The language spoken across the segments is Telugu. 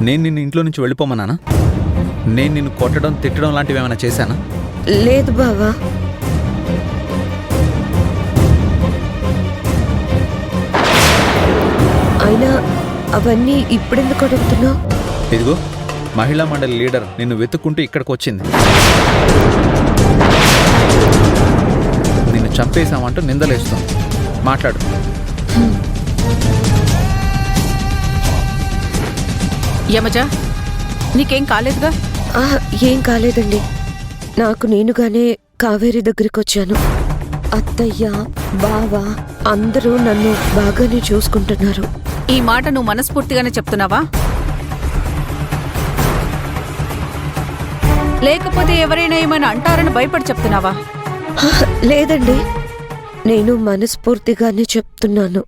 నేను నిన్ను ఇంట్లో నుంచి వెళ్ళిపోమన్నానా? నేను నిన్ను కొట్టడం తిట్టడం లాంటివి ఏమైనా చేశానా? లేదు బావా. అయినా అవన్నీ ఇప్పుడెందుకు అడుగుతున్నావు? ఇదిగో మహిళా మండలి లీడర్ నిన్ను వెతుక్కుంటూ ఇక్కడికి వచ్చింది. నిన్ను చంపేశామంటూ నిందలేస్తాం. మాట్లాడు. యమజ, నీకేం కాలేదుగా? ఏం కాలేదండి. నాకు నేనుగానే కావేరి దగ్గరికి వచ్చాను. అత్తయ్య, బావ అందరూ నన్ను బాగానే చూసుకుంటున్నారు. ఈ మాట నువ్వు మనస్ఫూర్తిగానే చెప్తున్నావా, లేకపోతే ఎవరైనా ఏమైనా అంటారని భయపడి చెప్తున్నావా? లేదండి, నేను మనస్ఫూర్తిగానే చెప్తున్నాను.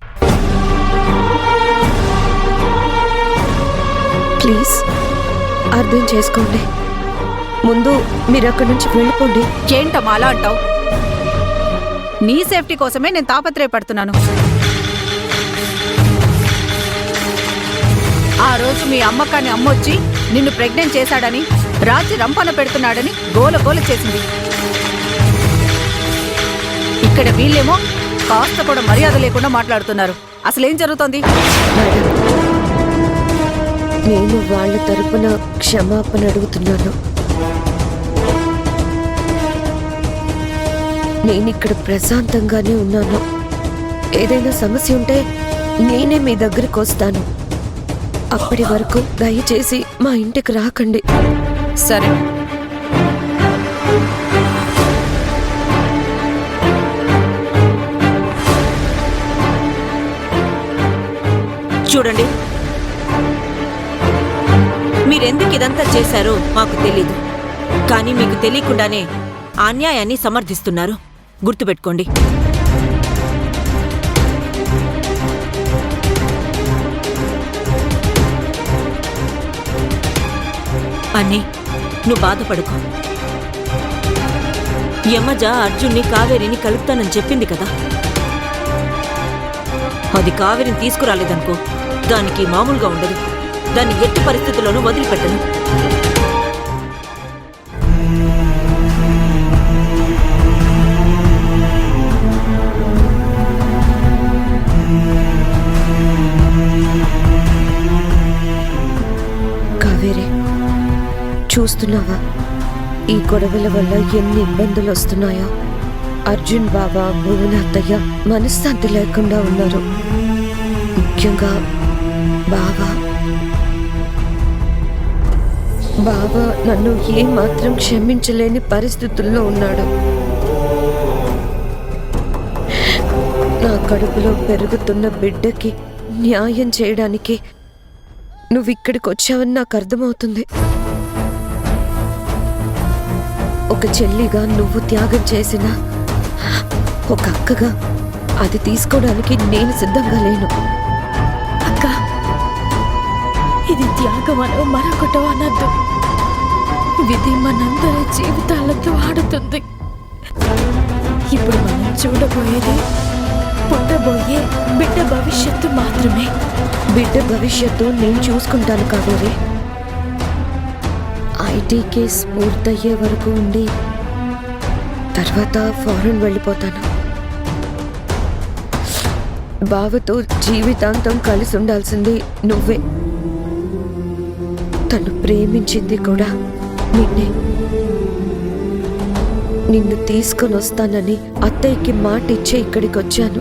ప్లీజ్ అర్థం చేసుకోండి. ముందు మీరు అక్కడి నుంచి వెళ్ళిపోండి. ఏంటమ్మా అలా అంటావు? నీ సేఫ్టీ కోసమే నేను తాపత్రయపడుతున్నాను. ఆ రోజు మీ అమ్మకాన్ని అమ్మొచ్చి నిన్ను ప్రెగ్నెంట్ చేశాడని, రాజు రంపన పెడుతున్నాడని గోల చేసింది. ఇక్కడ వీళ్ళేమో కాస్త కూడా మర్యాద లేకుండా మాట్లాడుతున్నారు. అసలేం జరుగుతోంది? నేను వాళ్ళ తరపున క్షమాపణ అడుగుతున్నాను. నేనిక్కడ ప్రశాంతంగానే ఉన్నాను. ఏదైనా సమస్య ఉంటే నేనే మీ దగ్గరికి వస్తాను. అప్పటి వరకు దయచేసి మా ఇంటికి రాకండి. సరే. చూడండి, మీరెందుకు ఇదంతా చేశారో మాకు తెలీదు, కానీ మీకు తెలియకుండానే అన్యాయాన్ని సమర్థిస్తున్నారు. గుర్తుపెట్టుకోండి. అన్నీ నువ్వు బాధపడుకో. యమజ అర్జున్ని కావేరిని కలుపుతానని చెప్పింది కదా. అది కావేరిని తీసుకురాలేదనుకో, దానికి మామూలుగా ఉండదు. దాన్ని ఎట్టి పరిస్థితుల్లోనూ వదిలిపెట్టను. కావేరి, చూస్తున్నావా ఈ గొడవల వల్ల ఎన్ని ఇబ్బందులు వస్తున్నాయో? అర్జున్ బాబా, భువన అత్తయ్య మనశ్శాంతి లేకుండా ఉన్నారు. ముఖ్యంగా బాబా నన్ను ఏమాత్రం క్షమించలేని పరిస్థితుల్లో ఉన్నాడు. నా కడుపులో పెరుగుతున్న బిడ్డకి న్యాయం చేయడానికి నువ్వు ఇక్కడికి వచ్చావని నాకు అర్థమవుతుంది. ఒక చెల్లిగా నువ్వు త్యాగం చేసిన ఒక అక్కగా అది తీసుకోవడానికి నేను సిద్ధంగా లేను. అక్క, ఇది త్యాగం అనో మరొకటో అనద్దు. విధి మనందరి జీవితాలతో ఆడుతుంది. ఇప్పుడు మనం చూడబోయేది పుట్టబోయే బిడ్డ భవిష్యత్తు మాత్రమే. బిడ్డ భవిష్యత్తు నేను చూసుకుంటాను కావేరి. ఐటీ కేస్ పూర్తయ్యే వరకు ఉండి తర్వాత ఫారెన్ వెళ్ళిపోతాను. బావతో జీవితాంతం కలిసి ఉండాల్సింది నువ్వే. తను ప్రేమించింది కూడా నిన్నే. నిన్ను తీసుకొని వస్తానని అత్తయ్యకి మాట ఇచ్చే ఇక్కడికి వచ్చాను.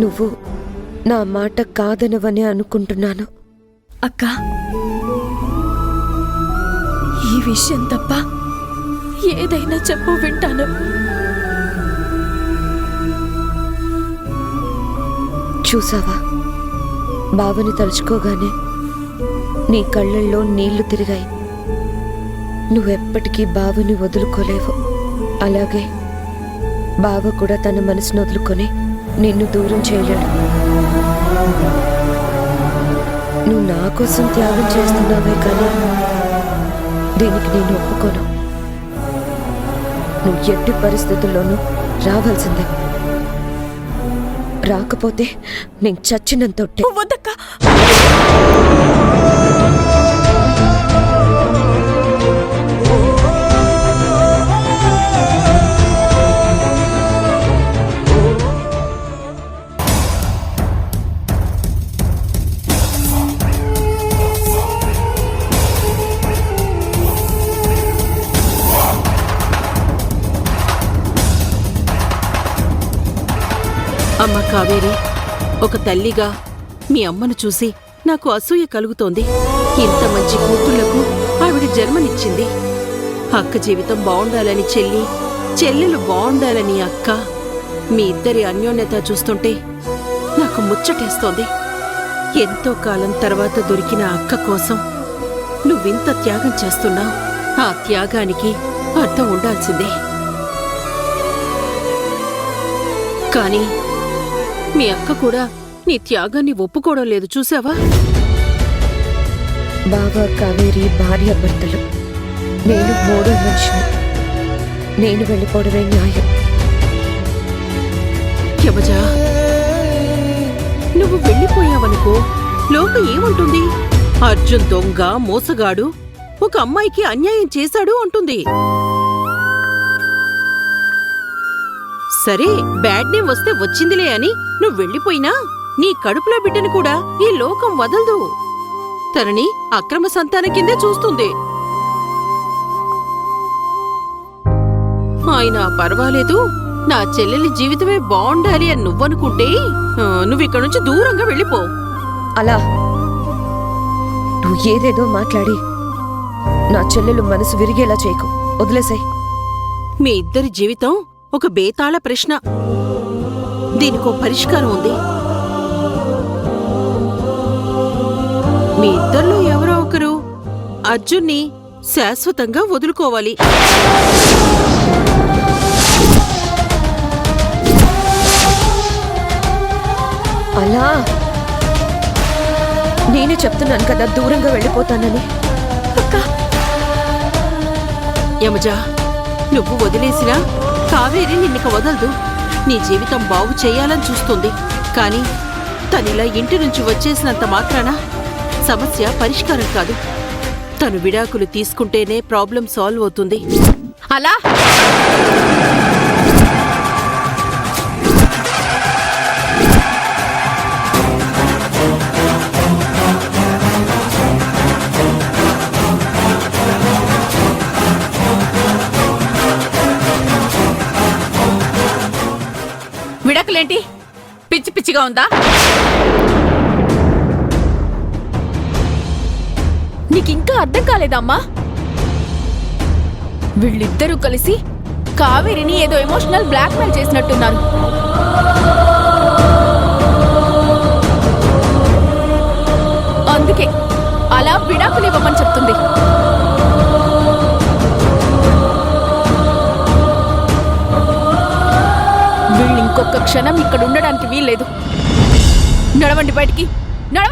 నువ్వు నా మాట కాదనవని అనుకుంటున్నాను. అక్క, ఈ విషయం తప్ప ఏదైనా చెప్పు, వింటాను. చూసావా, బావని తలుచుకోగానే నీ కళ్ళల్లో నీళ్లు తిరిగాయి. నువ్వెప్పటికీ బావని వదులుకోలేవు. అలాగే బావ కూడా తన మనసును వదులుకొని నిన్ను దూరం చేయలేడు. నువ్వు నా కోసం త్యాగం చేస్తున్నావే కానీ దీనికి నేను ఒప్పుకోను. నువ్వు ఎట్టి పరిస్థితుల్లోనూ రావాల్సిందే. రాకపోతే నేను చచ్చినంతొట్టే. వద్దక్క. అమ్మ కావేరి, ఒక తల్లిగా మీ అమ్మను చూసి నాకు అసూయ కలుగుతోంది. ఇంత మంచి కూతుళ్లకు ఆవిడ జన్మనిచ్చింది. అక్క జీవితం బావుండాలని చెల్లి, చెల్లెలు బావుండాలని అక్క, మీ ఇద్దరి అన్యోన్యత చూస్తుంటే నాకు ముచ్చటేస్తోంది. ఎంతో కాలం తర్వాత దొరికిన అక్క కోసం నువ్వింత త్యాగం చేస్తున్నావు. ఆ త్యాగానికి అర్థం ఉండాల్సిందే. కానీ మీ అక్క కూడా నీ త్యాగాన్ని ఒప్పుకోవడం లేదు, చూసావా? బావ కావేరి భార్యాభర్తలు, నేను మూడో మనిషిని. నేను వెళ్ళిపోవడమే న్యాయం. యమజా, నువ్వు వెళ్ళిపోయావనుకో లోకం ఏముంటుంది? అర్జున్ దొంగ, మోసగాడు, ఒక అమ్మాయికి అన్యాయం చేశాడు అంటుంది. సరే, బ్యాడ్ నేమ్ వస్తే వచ్చిందిలే అని నువ్వు వెళ్ళిపోయినా నీ కడుపులో బిడ్డను కూడా ఈ లోకం వదలదు. తనని అక్రమ సంతానం కిందే చూస్తుంది. ఆయన పర్వాలేదు, నా చెల్లెలి జీవితమే బాగుండాలి అని నువ్వనుకుంటే నువ్విక్కడి నుంచి దూరంగా వెళ్ళిపో. అలా నువ్వు ఏదేదో మాట్లాడి నా చెల్లెలు మనసు విరిగేలా చేయకు. వదిలేసాయి. మీ ఇద్దరి జీవితం ఒక బేతాళ ప్రశ్న. దీనికో పరిష్కారం ఉంది. మీ ఇద్దరిలో ఎవరో ఒకరు అర్జున్ని శాశ్వతంగా వదులుకోవాలి. అలా నేనే చెప్తున్నాను కదా దూరంగా వెళ్ళిపోతానని. యమజా, నువ్వు వదిలేసినా కావేరి నిన్నిక వదలదు. నీ జీవితం బాగు చెయ్యాలని చూస్తుంది. కాని తనిలా ఇంటి నుంచి వచ్చేసినంత మాత్రాన సమస్య పరిష్కారం కాదు. తను విడాకులు తీసుకుంటేనే ప్రాబ్లం సాల్వ్ అవుతుంది. అలా విడాకులేంటి? పిచ్చి పిచ్చిగా ఉందా? నీకింకా అర్థం కాలేదమ్మా? వీళ్ళిద్దరూ కలిసి కావేరిని ఏదో ఎమోషనల్ బ్లాక్మెయిల్ చేసినట్టున్నారు. అందుకే అలా విడాకులు ఇవ్వమని చెప్తుంది. వీళ్ళు ఇంకొక క్షణం ఇక్కడ ఉండడానికి వీల్లేదు. నడవండి బయటికి.